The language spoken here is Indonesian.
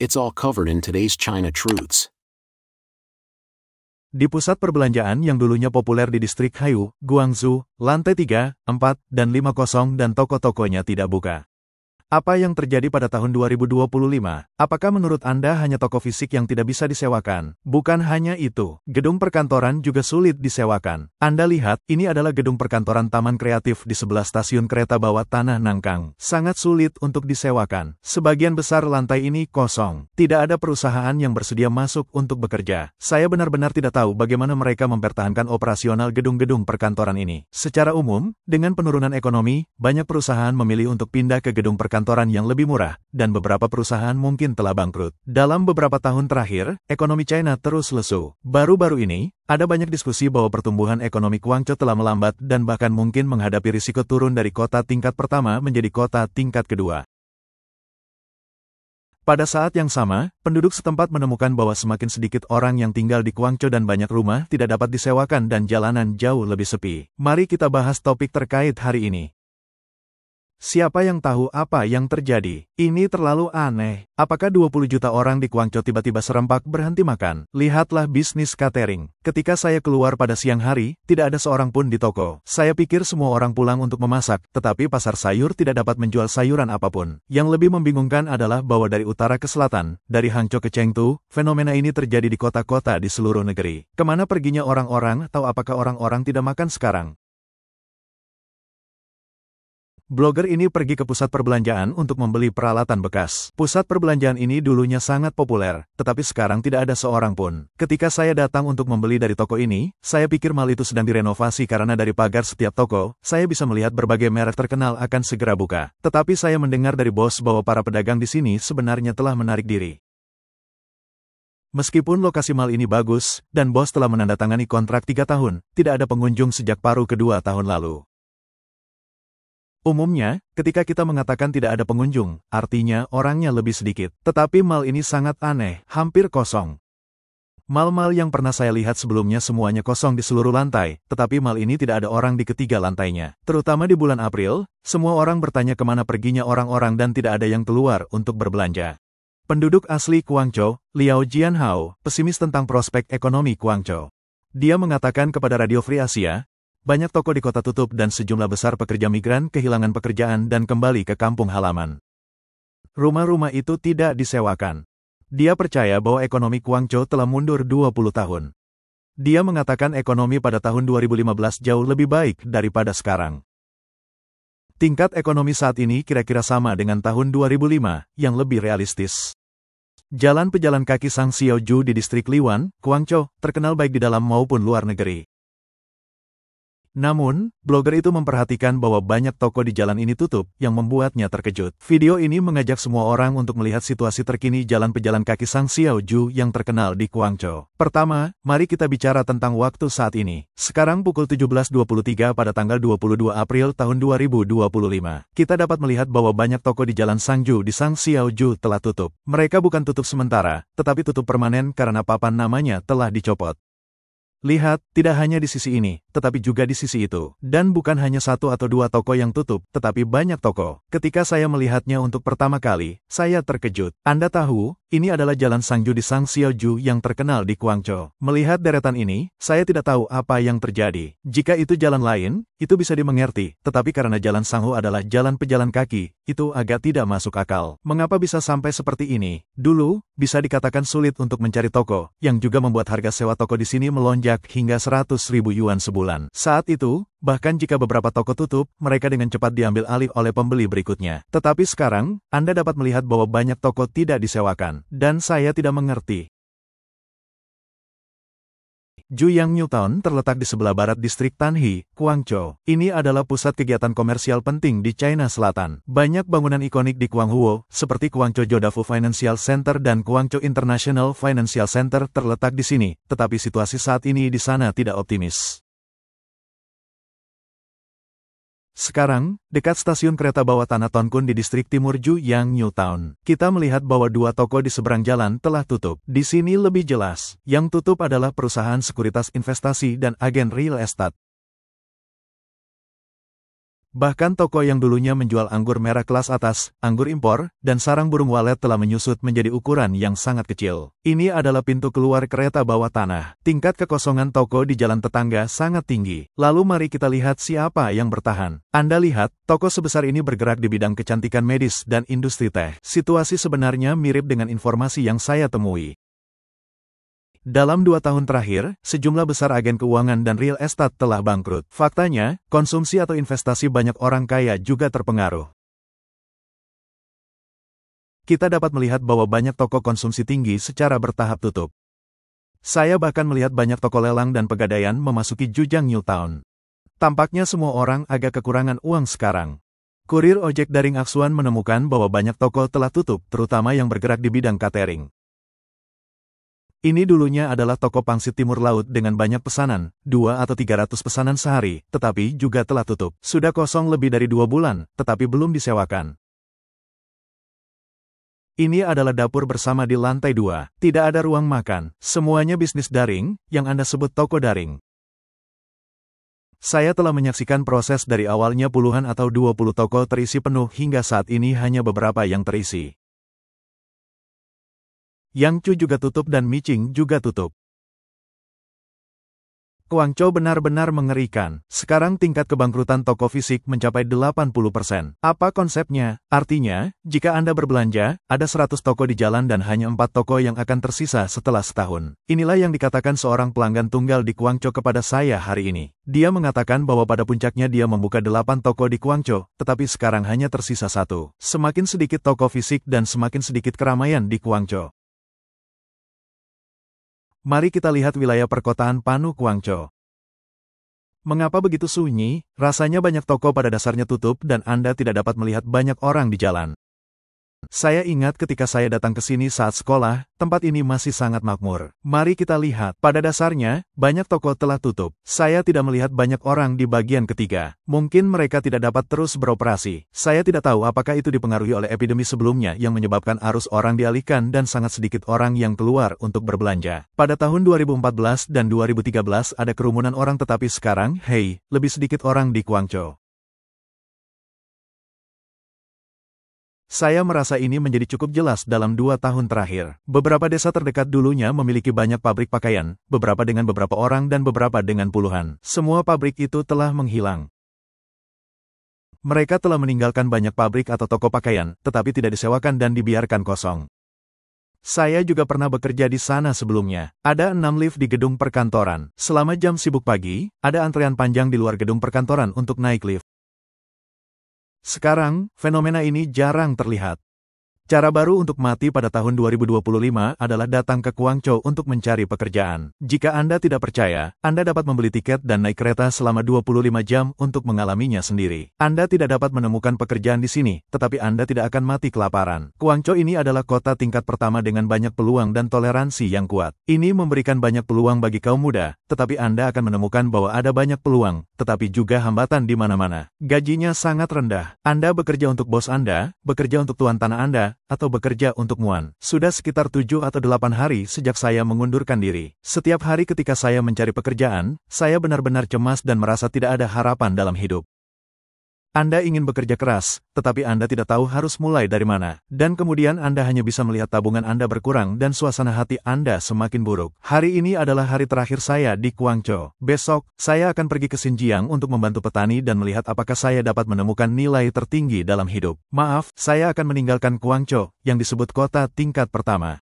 It's all covered in today's China Truths. Di pusat perbelanjaan yang dulunya populer di distrik Haiyu, Guangzhou, lantai 3, 4, dan 5 kosong dan toko-tokonya tidak buka. Apa yang terjadi pada tahun 2025? Apakah menurut Anda hanya toko fisik yang tidak bisa disewakan? Bukan hanya itu, gedung perkantoran juga sulit disewakan. Anda lihat, ini adalah gedung perkantoran Taman Kreatif di sebelah stasiun kereta bawah tanah Nangkang. Sangat sulit untuk disewakan. Sebagian besar lantai ini kosong. Tidak ada perusahaan yang bersedia masuk untuk bekerja. Saya benar-benar tidak tahu bagaimana mereka mempertahankan operasional gedung-gedung perkantoran ini. Secara umum, dengan penurunan ekonomi, banyak perusahaan memilih untuk pindah ke gedung perkantoran yang lebih murah, dan beberapa perusahaan mungkin telah bangkrut. Dalam beberapa tahun terakhir, ekonomi China terus lesu. Baru-baru ini, ada banyak diskusi bahwa pertumbuhan ekonomi Guangzhou telah melambat dan bahkan mungkin menghadapi risiko turun dari kota tingkat pertama menjadi kota tingkat kedua. Pada saat yang sama, penduduk setempat menemukan bahwa semakin sedikit orang yang tinggal di Guangzhou dan banyak rumah tidak dapat disewakan dan jalanan jauh lebih sepi. Mari kita bahas topik terkait hari ini. Siapa yang tahu apa yang terjadi? Ini terlalu aneh. Apakah 20 juta orang di Guangzhou tiba-tiba serempak berhenti makan? Lihatlah bisnis catering. Ketika saya keluar pada siang hari, tidak ada seorang pun di toko. Saya pikir semua orang pulang untuk memasak, tetapi pasar sayur tidak dapat menjual sayuran apapun. Yang lebih membingungkan adalah bahwa dari utara ke selatan, dari Hangzhou ke Chengdu, fenomena ini terjadi di kota-kota di seluruh negeri. Kemana perginya orang-orang, atau apakah orang-orang tidak makan sekarang? Blogger ini pergi ke pusat perbelanjaan untuk membeli peralatan bekas. Pusat perbelanjaan ini dulunya sangat populer, tetapi sekarang tidak ada seorang pun. Ketika saya datang untuk membeli dari toko ini, saya pikir mal itu sedang direnovasi karena dari pagar setiap toko, saya bisa melihat berbagai merek terkenal akan segera buka. Tetapi saya mendengar dari bos bahwa para pedagang di sini sebenarnya telah menarik diri. Meskipun lokasi mal ini bagus, dan bos telah menandatangani kontrak 3 tahun, tidak ada pengunjung sejak paruh kedua tahun lalu. Umumnya, ketika kita mengatakan tidak ada pengunjung, artinya orangnya lebih sedikit. Tetapi mal ini sangat aneh, hampir kosong. Mal-mal yang pernah saya lihat sebelumnya semuanya kosong di seluruh lantai, tetapi mal ini tidak ada orang di ketiga lantainya. Terutama di bulan April, semua orang bertanya kemana perginya orang-orang dan tidak ada yang keluar untuk berbelanja. Penduduk asli Guangzhou, Liao Jianhao, pesimis tentang prospek ekonomi Guangzhou. Dia mengatakan kepada Radio Free Asia, banyak toko di kota tutup dan sejumlah besar pekerja migran kehilangan pekerjaan dan kembali ke kampung halaman. Rumah-rumah itu tidak disewakan. Dia percaya bahwa ekonomi Guangzhou telah mundur 20 tahun. Dia mengatakan ekonomi pada tahun 2015 jauh lebih baik daripada sekarang. Tingkat ekonomi saat ini kira-kira sama dengan tahun 2005, yang lebih realistis. Jalan pejalan kaki Sang Xiaoju di distrik Liwan, Guangzhou, terkenal baik di dalam maupun luar negeri. Namun, blogger itu memperhatikan bahwa banyak toko di jalan ini tutup, yang membuatnya terkejut. Video ini mengajak semua orang untuk melihat situasi terkini jalan pejalan kaki Sang Xiaoju yang terkenal di Guangzhou. Pertama, mari kita bicara tentang waktu saat ini. Sekarang pukul 17.23 pada tanggal 22 April tahun 2025. Kita dapat melihat bahwa banyak toko di jalan Sangju di Sang Xiaoju telah tutup. Mereka bukan tutup sementara, tetapi tutup permanen karena papan namanya telah dicopot. Lihat, tidak hanya di sisi ini, tetapi juga di sisi itu. Dan bukan hanya 1 atau 2 toko yang tutup, tetapi banyak toko. Ketika saya melihatnya untuk pertama kali, saya terkejut. Anda tahu, ini adalah jalan Sangju di Sang Xiaoju yang terkenal di Guangzhou. Melihat deretan ini, saya tidak tahu apa yang terjadi. Jika itu jalan lain, itu bisa dimengerti. Tetapi karena jalan Sanghu adalah jalan pejalan kaki, itu agak tidak masuk akal. Mengapa bisa sampai seperti ini? Dulu, bisa dikatakan sulit untuk mencari toko, yang juga membuat harga sewa toko di sini melonjak hingga 100.000 yuan sebulan. Saat itu, bahkan jika beberapa toko tutup, mereka dengan cepat diambil alih oleh pembeli berikutnya. Tetapi sekarang, Anda dapat melihat bahwa banyak toko tidak disewakan. Dan saya tidak mengerti. Juyang New Town terletak di sebelah barat distrik Tanhi, Guangzhou. Ini adalah pusat kegiatan komersial penting di China Selatan. Banyak bangunan ikonik di Guanghuo, seperti Guangzhou Jodafu Financial Center dan Guangzhou International Financial Center terletak di sini, tetapi situasi saat ini di sana tidak optimis. Sekarang, dekat stasiun kereta bawah tanah Tonkun di distrik timur Juyang New Town, kita melihat bahwa 2 toko di seberang jalan telah tutup. Di sini lebih jelas, yang tutup adalah perusahaan sekuritas investasi dan agen real estate. Bahkan toko yang dulunya menjual anggur merah kelas atas, anggur impor, dan sarang burung walet telah menyusut menjadi ukuran yang sangat kecil. Ini adalah pintu keluar kereta bawah tanah. Tingkat kekosongan toko di jalan tetangga sangat tinggi. Lalu mari kita lihat siapa yang bertahan. Anda lihat, toko sebesar ini bergerak di bidang kecantikan medis dan industri teh. Situasi sebenarnya mirip dengan informasi yang saya temui. Dalam 2 tahun terakhir, sejumlah besar agen keuangan dan real estate telah bangkrut. Faktanya, konsumsi atau investasi banyak orang kaya juga terpengaruh. Kita dapat melihat bahwa banyak toko konsumsi tinggi secara bertahap tutup. Saya bahkan melihat banyak toko lelang dan pegadaian memasuki jujang Newtown. Tampaknya semua orang agak kekurangan uang sekarang. Kurir ojek daring Aksuan menemukan bahwa banyak toko telah tutup, terutama yang bergerak di bidang catering. Ini dulunya adalah toko pangsit timur laut dengan banyak pesanan, 2 atau 300 pesanan sehari, tetapi juga telah tutup. Sudah kosong lebih dari 2 bulan, tetapi belum disewakan. Ini adalah dapur bersama di lantai 2. Tidak ada ruang makan. Semuanya bisnis daring, yang Anda sebut toko daring. Saya telah menyaksikan proses dari awalnya puluhan atau 20 toko terisi penuh hingga saat ini hanya beberapa yang terisi. Yangzhou juga tutup dan Miqing juga tutup. Guangzhou benar-benar mengerikan. Sekarang tingkat kebangkrutan toko fisik mencapai 80%. Apa konsepnya? Artinya, jika Anda berbelanja, ada 100 toko di jalan dan hanya 4 toko yang akan tersisa setelah setahun. Inilah yang dikatakan seorang pelanggan tunggal di Guangzhou kepada saya hari ini. Dia mengatakan bahwa pada puncaknya dia membuka 8 toko di Guangzhou, tetapi sekarang hanya tersisa 1. Semakin sedikit toko fisik dan semakin sedikit keramaian di Guangzhou. Mari kita lihat wilayah perkotaan Panu Guangzhou. Mengapa begitu sunyi? Rasanya banyak toko pada dasarnya tutup dan Anda tidak dapat melihat banyak orang di jalan. Saya ingat ketika saya datang ke sini saat sekolah, tempat ini masih sangat makmur. Mari kita lihat, pada dasarnya, banyak toko telah tutup. Saya tidak melihat banyak orang di bagian ketiga. Mungkin mereka tidak dapat terus beroperasi. Saya tidak tahu apakah itu dipengaruhi oleh epidemi sebelumnya yang menyebabkan arus orang dialihkan dan sangat sedikit orang yang keluar untuk berbelanja. Pada tahun 2014 dan 2013 ada kerumunan orang tetapi sekarang, lebih sedikit orang di Guangzhou. Saya merasa ini menjadi cukup jelas dalam 2 tahun terakhir. Beberapa desa terdekat dulunya memiliki banyak pabrik pakaian, beberapa dengan beberapa orang dan beberapa dengan puluhan. Semua pabrik itu telah menghilang. Mereka telah meninggalkan banyak pabrik atau toko pakaian, tetapi tidak disewakan dan dibiarkan kosong. Saya juga pernah bekerja di sana sebelumnya. Ada 6 lift di gedung perkantoran. Selama jam sibuk pagi, ada antrean panjang di luar gedung perkantoran untuk naik lift. Sekarang, fenomena ini jarang terlihat. Cara baru untuk mati pada tahun 2025 adalah datang ke Guangzhou untuk mencari pekerjaan. Jika Anda tidak percaya, Anda dapat membeli tiket dan naik kereta selama 25 jam untuk mengalaminya sendiri. Anda tidak dapat menemukan pekerjaan di sini, tetapi Anda tidak akan mati kelaparan. Guangzhou ini adalah kota tingkat pertama dengan banyak peluang dan toleransi yang kuat. Ini memberikan banyak peluang bagi kaum muda, tetapi Anda akan menemukan bahwa ada banyak peluang, tetapi juga hambatan di mana-mana. Gajinya sangat rendah. Anda bekerja untuk bos Anda, bekerja untuk tuan tanah Anda, atau bekerja untuk Muan. Sudah sekitar 7 atau 8 hari sejak saya mengundurkan diri. Setiap hari ketika saya mencari pekerjaan, saya benar-benar cemas dan merasa tidak ada harapan dalam hidup. Anda ingin bekerja keras, tetapi Anda tidak tahu harus mulai dari mana. Dan kemudian Anda hanya bisa melihat tabungan Anda berkurang dan suasana hati Anda semakin buruk. Hari ini adalah hari terakhir saya di Guangzhou. Besok, saya akan pergi ke Xinjiang untuk membantu petani dan melihat apakah saya dapat menemukan nilai tertinggi dalam hidup. Maaf, saya akan meninggalkan Guangzhou, yang disebut kota tingkat pertama.